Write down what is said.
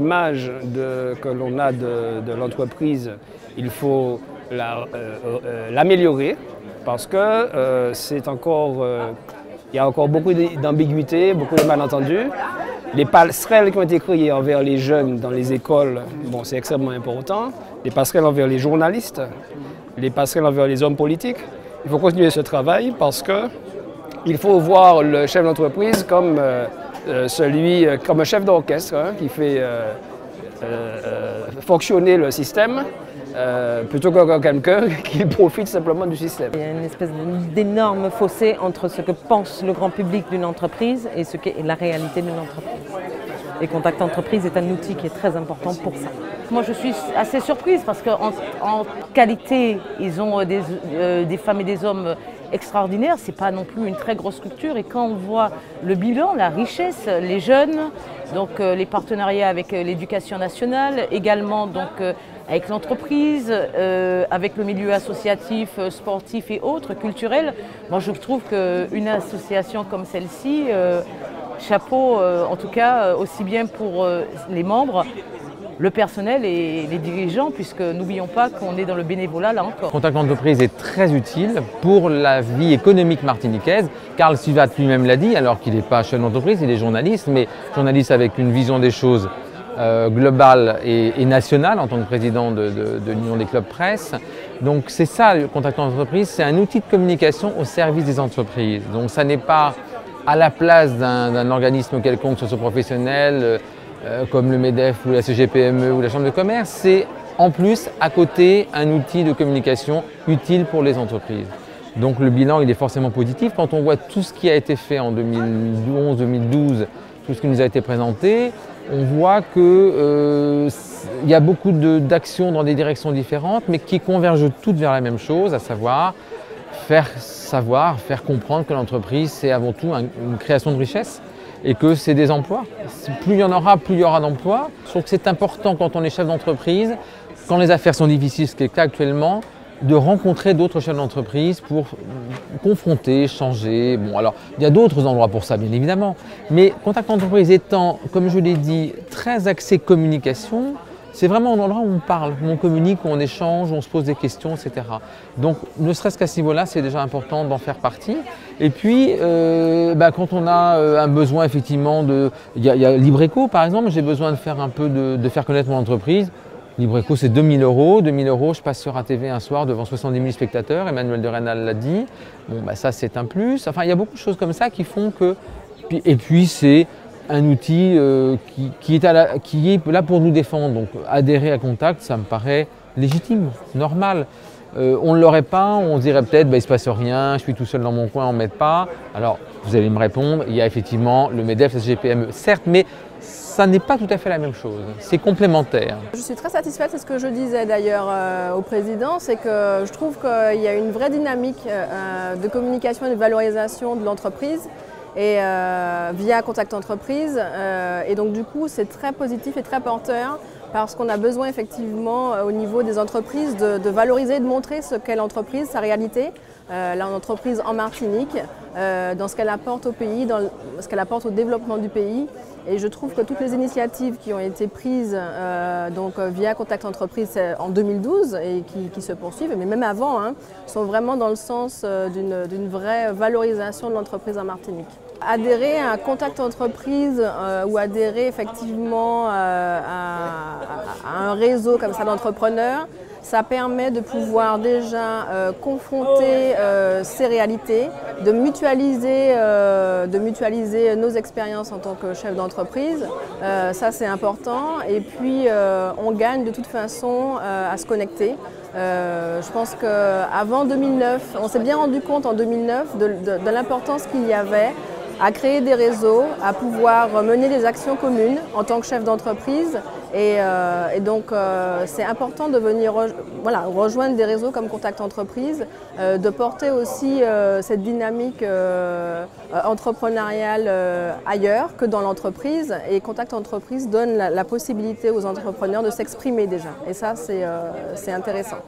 l'image que l'on a de l'entreprise, il faut l'améliorer parce que il y a encore beaucoup d'ambiguïté, beaucoup de malentendus. Les passerelles qui ont été créées envers les jeunes dans les écoles, bon, c'est extrêmement important. Les passerelles envers les journalistes, les passerelles envers les hommes politiques. Il faut continuer ce travail parce qu'il faut voir le chef d'entreprise comme comme un chef d'orchestre qui fait fonctionner le système plutôt que quelqu'un qui profite simplement du système. Il y a une espèce d'énorme fossé entre ce que pense le grand public d'une entreprise et ce qu'est la réalité d'une entreprise. Et Contact Entreprise est un outil qui est très important pour ça. Moi je suis assez surprise parce qu'en qualité, ils ont des femmes et des hommes extraordinaires. Ce n'est pas non plus une très grosse structure et quand on voit le bilan, la richesse, les jeunes, donc les partenariats avec l'éducation nationale, également donc, avec l'entreprise, avec le milieu associatif, sportif et autres, culturel, moi je trouve qu'une association comme celle-ci, chapeau en tout cas aussi bien pour les membres, le personnel et les dirigeants, puisque n'oublions pas qu'on est dans le bénévolat là encore. Contact Entreprise est très utile pour la vie économique martiniquaise. Karl Sivat lui-même l'a dit, alors qu'il n'est pas chef d'entreprise, il est journaliste, mais journaliste avec une vision des choses globale et nationale en tant que président de l'Union des clubs presse. Donc c'est ça, le Contact Entreprise, c'est un outil de communication au service des entreprises. Donc ça n'est pas à la place d'un organisme quelconque socio-professionnel, comme le MEDEF ou la CGPME ou la Chambre de commerce, c'est en plus à côté un outil de communication utile pour les entreprises. Donc le bilan il est forcément positif. Quand on voit tout ce qui a été fait en 2011-2012, tout ce qui nous a été présenté, on voit qu'il y a beaucoup d'actions dans des directions différentes, mais qui convergent toutes vers la même chose, à savoir faire comprendre que l'entreprise c'est avant tout une création de richesse. Et que c'est des emplois. Plus il y en aura, plus il y aura d'emplois. Je trouve que c'est important quand on est chef d'entreprise, quand les affaires sont difficiles, ce qui est le cas actuellement, de rencontrer d'autres chefs d'entreprise pour confronter, échanger. Bon, alors, il y a d'autres endroits pour ça, bien évidemment. Mais Contact Entreprise étant, comme je l'ai dit, très axé communication, c'est vraiment un endroit où on parle, où on communique, où on échange, où on se pose des questions, etc. Donc, ne serait-ce qu'à ce niveau-là, c'est déjà important d'en faire partie. Et puis, quand on a un besoin, effectivement, il y a Libreco, par exemple, j'ai besoin de faire un peu de faire connaître mon entreprise. Libreco, c'est 2 000 €. 2 000 €, je passe sur ATV un soir devant 70 000 spectateurs. Emmanuel de Rênal l'a dit. Bon, ça, c'est un plus. Enfin, il y a beaucoup de choses comme ça qui font que... Et puis, c'est un outil qui est là pour nous défendre. Donc adhérer à Contact, ça me paraît légitime, normal. On ne l'aurait pas, on dirait peut-être il ne se passe rien, je suis tout seul dans mon coin, on ne m'aide pas. Alors vous allez me répondre, il y a effectivement le MEDEF, la CGPME, certes, mais ça n'est pas tout à fait la même chose, c'est complémentaire. Je suis très satisfaite, c'est ce que je disais d'ailleurs au président, c'est que je trouve qu'il y a une vraie dynamique de communication et de valorisation de l'entreprise. Et via Contact Entreprise. Et donc du coup, c'est très positif et très porteur parce qu'on a besoin effectivement au niveau des entreprises de valoriser, de montrer ce qu'est l'entreprise, sa réalité, l'entreprise en Martinique, dans ce qu'elle apporte au pays, dans ce qu'elle apporte au développement du pays. Et je trouve que toutes les initiatives qui ont été prises via Contact Entreprise en 2012 et qui se poursuivent, mais même avant, sont vraiment dans le sens d'une vraie valorisation de l'entreprise en Martinique. Adhérer à un Contact Entreprise ou adhérer effectivement à un réseau comme ça d'entrepreneurs, ça permet de pouvoir déjà confronter ces réalités, de mutualiser nos expériences en tant que chef d'entreprise. Ça c'est important et puis on gagne de toute façon à se connecter. Je pense qu'avant 2009, on s'est bien rendu compte en 2009 de l'importance qu'il y avait à créer des réseaux, à pouvoir mener des actions communes en tant que chef d'entreprise. Et donc c'est important de venir rejoindre des réseaux comme Contact Entreprise, de porter aussi cette dynamique entrepreneuriale ailleurs que dans l'entreprise. Et Contact Entreprise donne la possibilité aux entrepreneurs de s'exprimer déjà. Et ça, c'est intéressant.